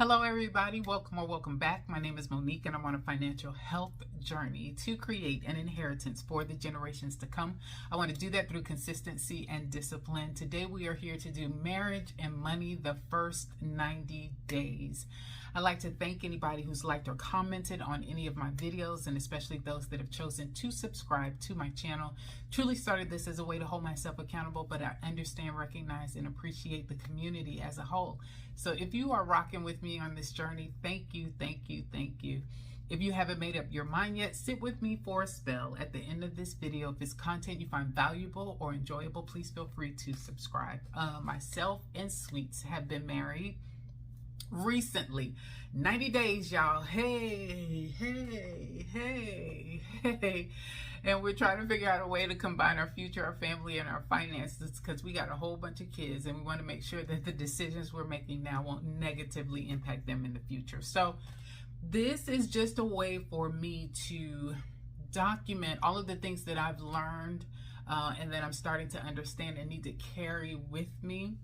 Hello everybody, welcome or welcome back. My name is Monique and I'm on a financial health journey to create an inheritance for the generations to come. I want to do that through consistency and discipline. Today we are here to do marriage and money the first 90 days. I'd like to thank anybody who's liked or commented on any of my videos, and especially those that have chosen to subscribe to my channel. Truly started this as a way to hold myself accountable, but I understand, recognize, and appreciate the community as a whole. So if you are rocking with me on this journey, thank you, thank you, thank you. If you haven't made up your mind yet, sit with me for a spell. At the end of this video, if it's content you find valuable or enjoyable, please feel free to subscribe. Myself and Sweets have been married recently. 90 days, y'all. Hey. And we're trying to figure out a way to combine our future, our family, and our finances, because we got a whole bunch of kids and we want to make sure that the decisions we're making now won't negatively impact them in the future. So this is just a way for me to document all of the things that I've learned and that I'm starting to understand and need to carry with me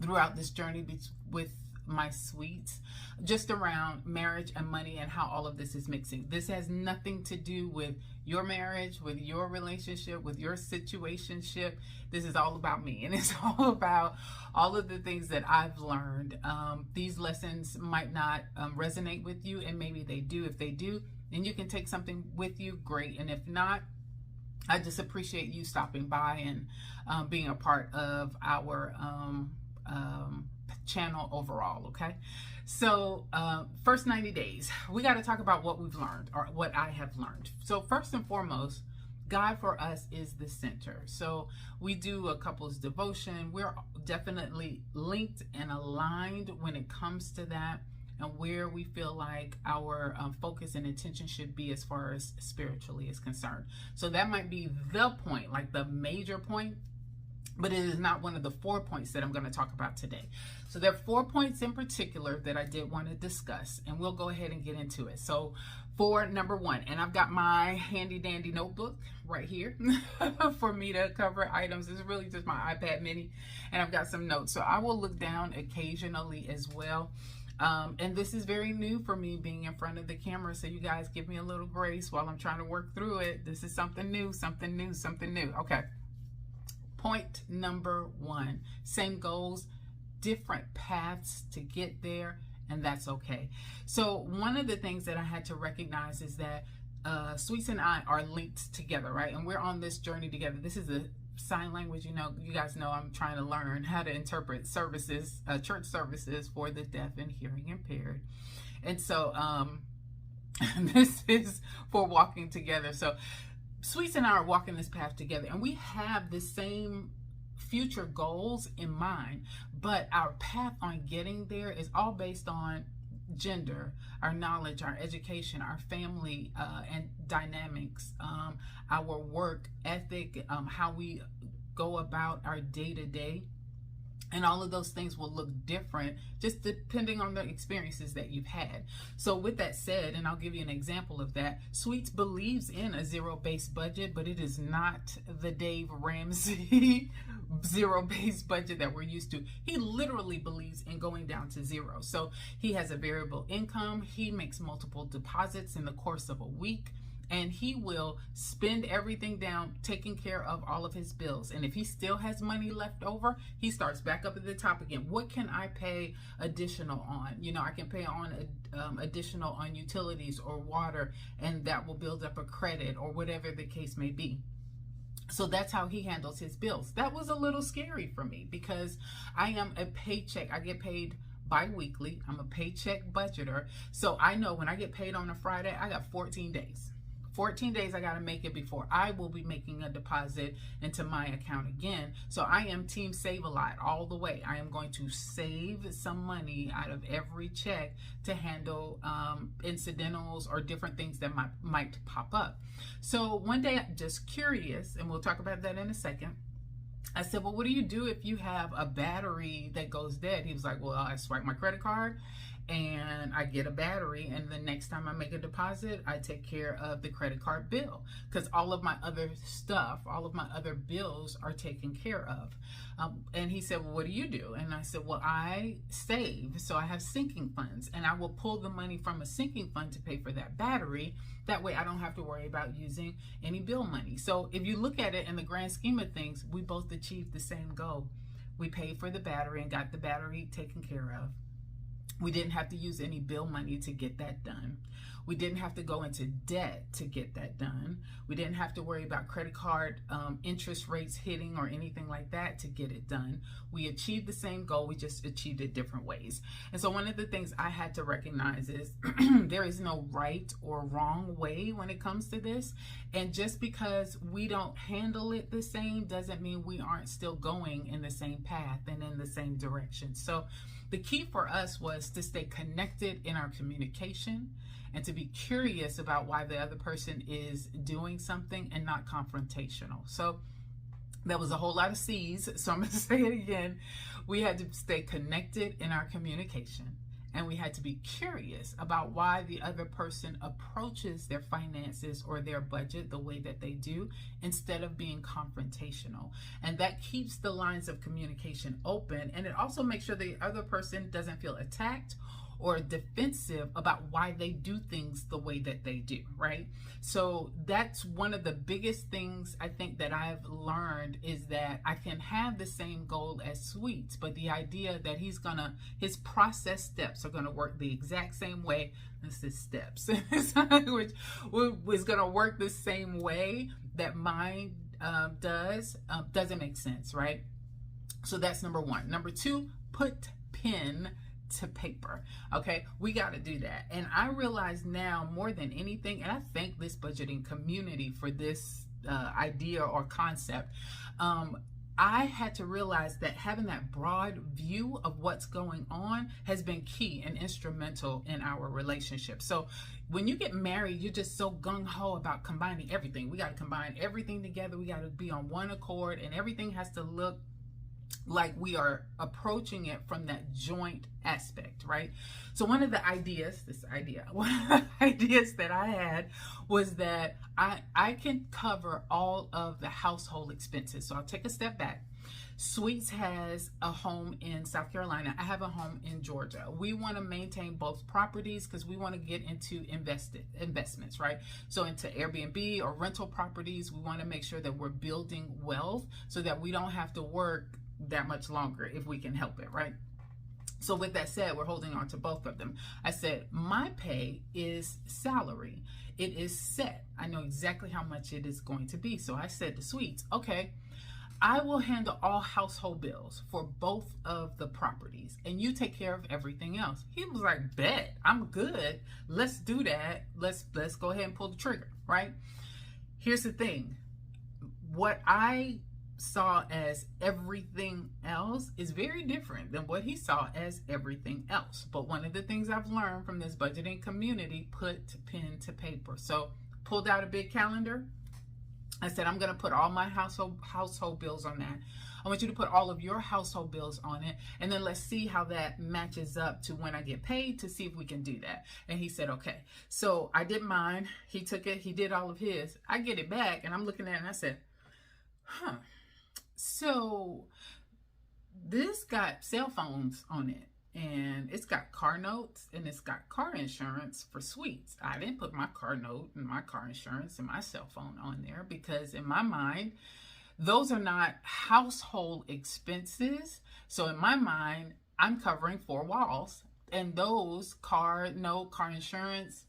throughout this journey with my sweets, just around marriage and money and how all of this is mixing. This has nothing to do with your marriage, with your relationship, with your situationship. This is all about me, and it's all about all of the things that I've learned. These lessons might not resonate with you, and maybe they do. If they do, then you can take something with you, great. And if not, I just appreciate you stopping by and being a part of our channel overall. Okay, so first 90 days, we got to talk about what we've learned, or what I have learned. So first and foremost, God for us is the center. So we do a couple's devotion. We're definitely linked and aligned when it comes to that, and where we feel like our focus and attention should be as far as spiritually is concerned. So that might be the point, like the major point, but it is not one of the 4 points that I'm going to talk about today. So there are 4 points in particular that I did want to discuss, and we'll go ahead and get into it. So for number 1, and I've got my handy dandy notebook right here for me to cover items. This is really just my iPad mini, and I've got some notes. So I will look down occasionally as well. And this is very new for me, being in front of the camera. So you guys give me a little grace while I'm trying to work through it. This is something new, something new, something new. Okay. Point number 1, same goals, different paths to get there, and that's okay. So one of the things that I had to recognize is that Sweets and I are linked together, right? And we're on this journey together. This is a sign language. You know, you guys know I'm trying to learn how to interpret services, church services for the deaf and hearing impaired. And so this is for walking together. So Sweets and I are walking this path together, and we have the same future goals in mind, but our path on getting there is all based on gender, our knowledge, our education, our family and dynamics, our work ethic, how we go about our day-to-day. And all of those things will look different just depending on the experiences that you've had. So with that said, and I'll give you an example of that, Sweets believes in a zero-based budget, but it is not the Dave Ramsey zero-based budget that we're used to. He literally believes in going down to zero. So he has a variable income. He makes multiple deposits in the course of a week, and he will spend everything down, taking care of all of his bills. And if he still has money left over, he starts back up at the top again. What can I pay additional on? You know, I can pay on additional on utilities or water, and that will build up a credit or whatever the case may be. So that's how he handles his bills. That was a little scary for me because I am a paycheck. I get paid bi-weekly. I'm a paycheck budgeter. So I know when I get paid on a Friday, I got 14 days. 14 days I got to make it before I will be making a deposit into my account again. So I am team save a lot all the way. I am going to save some money out of every check to handle incidentals or different things that might pop up. So one day, just curious, and we'll talk about that in a second, I said, well, what do you do if you have a battery that goes dead? He was like, well, I swipe my credit card and I get a battery, and the next time I make a deposit, I take care of the credit card bill, because all of my other stuff, all of my other bills are taken care of. And he said, well, what do you do? And I said, well, I save. So I have sinking funds, and I will pull the money from a sinking fund to pay for that battery. That way I don't have to worry about using any bill money. So if you look at it in the grand scheme of things, we both achieved the same goal. We paid for the battery and got the battery taken care of. We didn't have to use any bill money to get that done. We didn't have to go into debt to get that done. We didn't have to worry about credit card interest rates hitting or anything like that to get it done. We achieved the same goal, we just achieved it different ways. And so one of the things I had to recognize is there is no right or wrong way when it comes to this. And just because we don't handle it the same doesn't mean we aren't still going in the same path and in the same direction. So the key for us was to stay connected in our communication and to be curious about why the other person is doing something and not confrontational. So there was a whole lot of C's, so I'm going to say it again. We had to stay connected in our communication, and we had to be curious about why the other person approaches their finances or their budget the way that they do, instead of being confrontational. And that keeps the lines of communication open, and it also makes sure the other person doesn't feel attacked or defensive about why they do things the way that they do, right? So that's one of the biggest things I think that I've learned, is that I can have the same goal as Sweets, but the idea that his process steps are gonna work the exact same way. This is steps, which is gonna work the same way that mine doesn't make sense, right? So that's number one. Number two, put pen to paper. Okay, we got to do that. And I realize now more than anything, and I thank this budgeting community for this idea or concept. I had to realize that having that broad view of what's going on has been key and instrumental in our relationship. So when you get married, you're just so gung-ho about combining everything. We got to combine everything together. We got to be on one accord, and everything has to look like we are approaching it from that joint aspect, right? So one of the ideas that I had was that I can cover all of the household expenses. So I'll take a step back. Sweets has a home in South Carolina. I have a home in Georgia. We want to maintain both properties because we want to get into investments, right? So into Airbnb or rental properties, we want to make sure that we're building wealth so that we don't have to work that much longer if we can help it, right? So with that said, we're holding on to both of them. I said, my pay is salary. It is set. I know exactly how much it is going to be. So I said to Sweets, okay, I will handle all household bills for both of the properties, and you take care of everything else. He was like, bet, I'm good. Let's do that. Let's go ahead and pull the trigger, right? Here's the thing. What I saw as everything else is very different than what he saw as everything else. But one of the things I've learned from this budgeting community, put pen to paper. So pulled out a big calendar. I said, I'm going to put all my household bills on that. I want you to put all of your household bills on it, and then let's see how that matches up to when I get paid, to see if we can do that. And he said, okay. So I did mine. He took it. He did all of his. I get it back, and I'm looking at it, and I said, huh. So this got cell phones on it, and it's got car notes, and it's got car insurance for Sweets. I didn't put my car note and my car insurance and my cell phone on there, because in my mind, those are not household expenses. So in my mind, I'm covering 4 walls, and those car note, car insurance,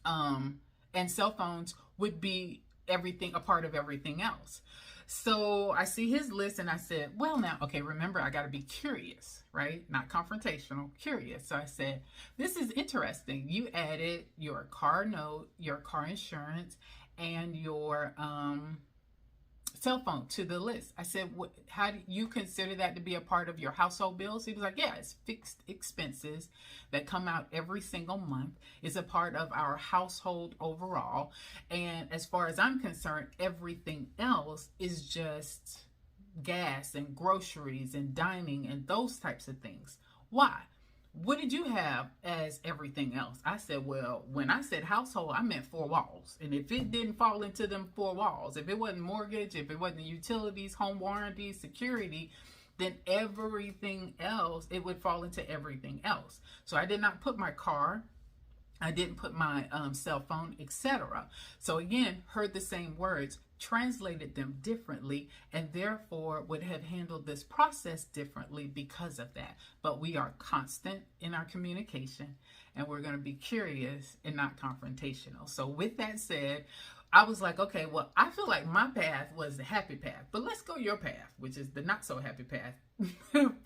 and cell phones would be everything, a part of everything else. So I see his list, and I said, well, now, okay, remember, I got to be curious, right? Not confrontational, curious. So I said, this is interesting. You added your car note, your car insurance, and your cell phone to the list. I said, how do you consider that to be a part of your household bills? He was like, yeah, it's fixed expenses that come out every single month. It's a part of our household overall. And as far as I'm concerned, everything else is just gas and groceries and dining and those types of things. Why? what did you have as everything else? I said, well, when I said household, I meant 4 walls. And if it didn't fall into them 4 walls, if it wasn't mortgage, if it wasn't utilities, home warranty, security, then everything else, it would fall into everything else. So I did not put my car, I didn't put my cell phone, etc. So again, heard the same words, translated them differently, and therefore would have handled this process differently because of that. But we are constant in our communication, and we're going to be curious and not confrontational. So with that said, I was like, okay, well, I feel like my path was the happy path, but let's go your path, which is the not so happy path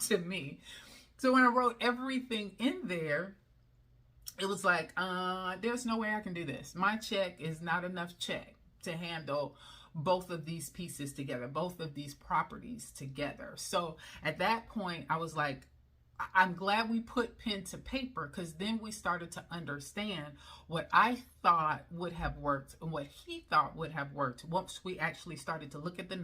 to me. So when I wrote everything in there, it was like, there's no way I can do this. My check is not enough check to handle both of these pieces together, both of these properties together. So at that point, I was like, I'm glad we put pen to paper, because then we started to understand what I thought would have worked and what he thought would have worked. Once we actually started to look at the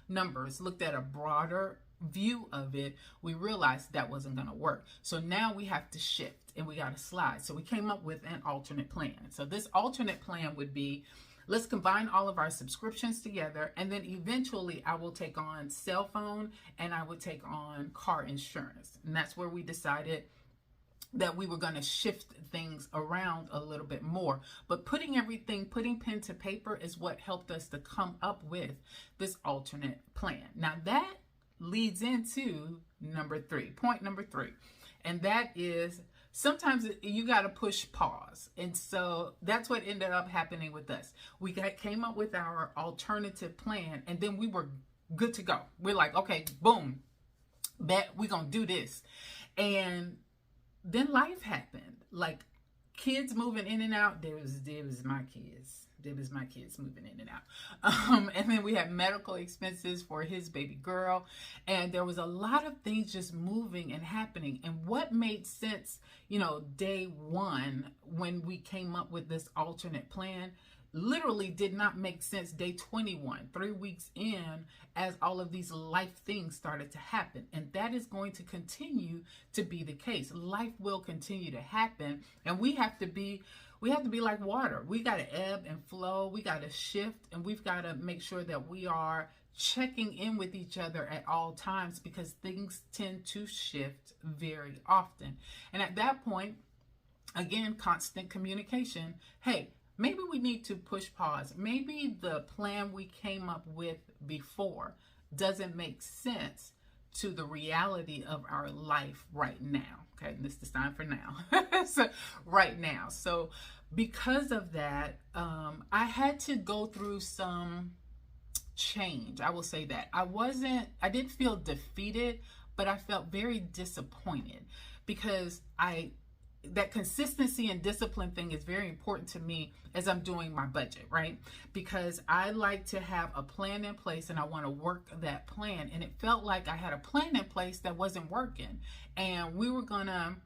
numbers, looked at a broader view of it, we realized that wasn't going to work. So now we have to shift and we got to slide. So we came up with an alternate plan. So this alternate plan would be, let's combine all of our subscriptions together, and then eventually I will take on cell phone and I would take on car insurance. And that's where we decided that we were going to shift things around a little bit more. But putting pen to paper is what helped us to come up with this alternate plan. Now that leads into point number 3. And that is, sometimes you got to push pause. And so that's what ended up happening with us. We came up with our alternative plan, and then we were good to go. We're like, okay, boom, bet we're going to do this. And then life happened. Like kids moving in and out. There was my kids. There was my kids moving in and out. And then we had medical expenses for his baby girl. And there was a lot of things just moving and happening. And what made sense, day one, when we came up with this alternate plan, literally did not make sense day 21, 3 weeks in, as all of these life things started to happen. And that is going to continue to be the case. Life will continue to happen, and we have to be like water. We got to ebb and flow. We got to shift, and we've got to make sure that we are checking in with each other at all times, because things tend to shift very often. And at that point, again, constant communication. Hey, maybe we need to push pause. Maybe the plan we came up with before doesn't make sense to the reality of our life right now. Okay, and this is time for now. So right now. So because of that, I had to go through some change. I will say that. I didn't feel defeated, but I felt very disappointed, because that consistency and discipline thing is very important to me as I'm doing my budget, right? Because I like to have a plan in place, and I want to work that plan. And it felt like I had a plan in place that wasn't working, and we were gonna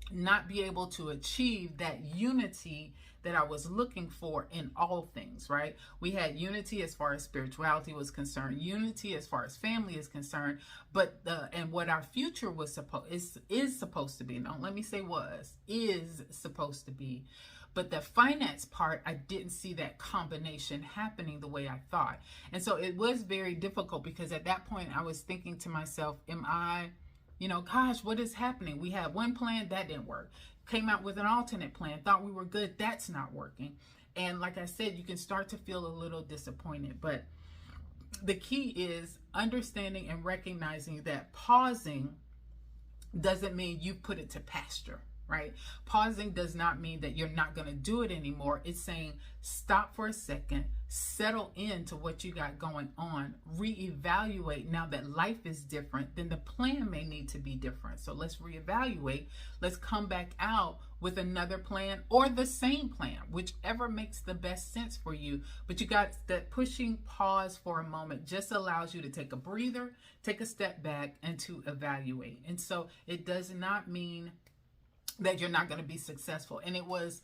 not be able to achieve that unity that I was looking for in all things, right? We had unity as far as spirituality was concerned, unity as far as family is concerned, but and what our future was is supposed to be. Don't let me say is supposed to be. But the finance part, I didn't see that combination happening the way I thought. And so it was very difficult, because at that point I was thinking to myself, am I, gosh, what is happening? We had one plan that didn't work. Came out with an alternate plan, thought we were good, that's not working. And like I said, you can start to feel a little disappointed. But the key is understanding and recognizing that pausing doesn't mean you put it to pasture, right? Pausing does not mean that you're not going to do it anymore. It's saying stop for a second, settle into what you got going on, reevaluate. Now that life is different, then the plan may need to be different. So let's reevaluate. Let's come back out with another plan, or the same plan, whichever makes the best sense for you. But you got that pushing pause for a moment just allows you to take a breather, take a step back, and to evaluate. And so it does not mean that you're not going to be successful. And it was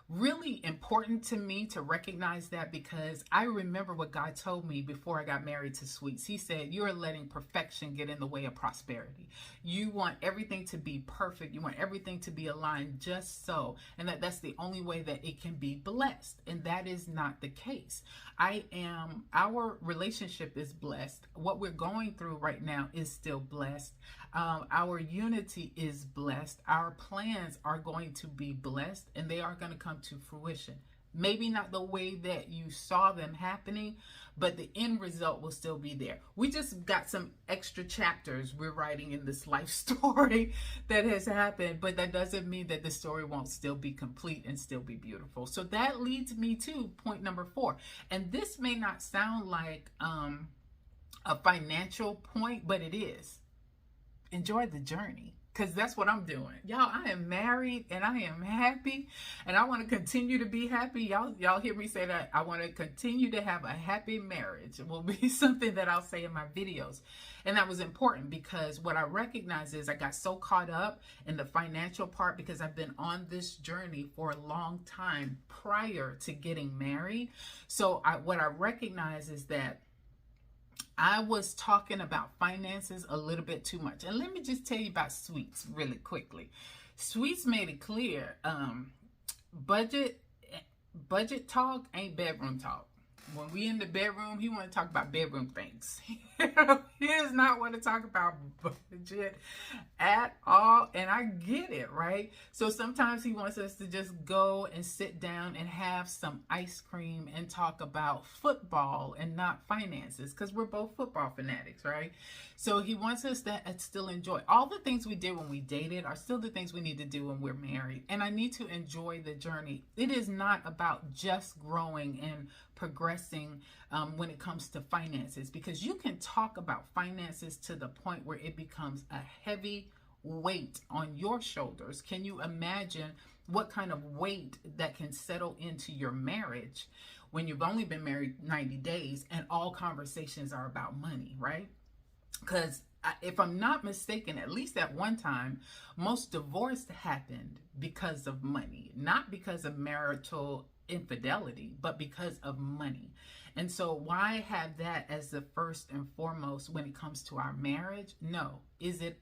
really important to me to recognize that, because I remember what God told me before I got married to Sweets. He said, you're letting perfection get in the way of prosperity. You want everything to be perfect. You want everything to be aligned just so, and that's the only way that it can be blessed. And that is not the case. Our relationship is blessed. What we're going through right now is still blessed. Our unity is blessed. Our plans are going to be blessed, and they are going to come to fruition. Maybe not the way that you saw them happening, but the end result will still be there. We just got some extra chapters we're writing in this life story that has happened, but that doesn't mean that the story won't still be complete and still be beautiful. So that leads me to point number 4. And this may not sound like a financial point, but it is. Enjoy the journey. Because that's what I'm doing. Y'all, I am married and I am happy, and I want to continue to be happy. Y'all hear me say that. I want to continue to have a happy marriage. It will be something that I'll say in my videos. And that was important, because what I recognize is I got so caught up in the financial part because I've been on this journey for a long time prior to getting married. So what I recognize is that I was talking about finances a little bit too much. And let me just tell you about Sweets really quickly. Sweets made it clear, budget talk ain't bedroom talk. When we in the bedroom, he want to talk about bedroom things. He does not want to talk about budget at all. And I get it, right? So sometimes he wants us to just go and sit down and have some ice cream and talk about football and not finances, because we're both football fanatics, right? So he wants us to still enjoy. All the things we did when we dated are still the things we need to do when we're married. And I need to enjoy the journey. It is not about just growing and progressing when it comes to finances, because you can talk about finances to the point where it becomes a heavy weight on your shoulders. Can you imagine what kind of weight that can settle into your marriage when you've only been married 90 days and all conversations are about money, right? Because if I'm not mistaken, at least at one time, most divorce happened because of money, not because of marital infidelity, but because of money. And so why have that as the first and foremost when it comes to our marriage? No. Is it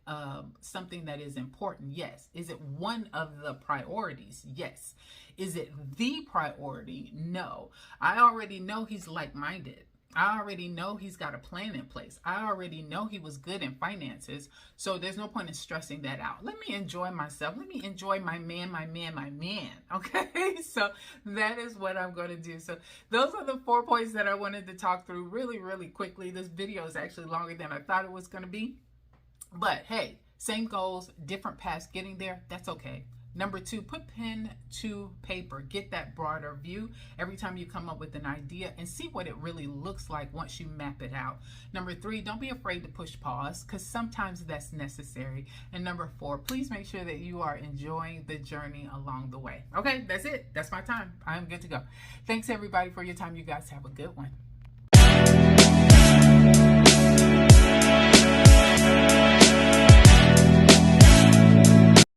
something that is important? Yes. Is it one of the priorities? Yes. Is it the priority? No. I already know he's like-minded. I already know he's got a plan in place. I already know he was good in finances. So there's no point in stressing that out. Let me enjoy myself. Let me enjoy my man. Okay. So that is what I'm going to do. So those are the 4 points that I wanted to talk through really, really quickly. This video is actually longer than I thought it was going to be. But hey, same goals, different paths getting there. That's okay. Number 2, put pen to paper. Get that broader view every time you come up with an idea and see what it really looks like once you map it out. Number 3, don't be afraid to push pause, because sometimes that's necessary. And number 4, please make sure that you are enjoying the journey along the way. Okay, that's it. That's my time. I'm good to go. Thanks everybody for your time. You guys have a good one.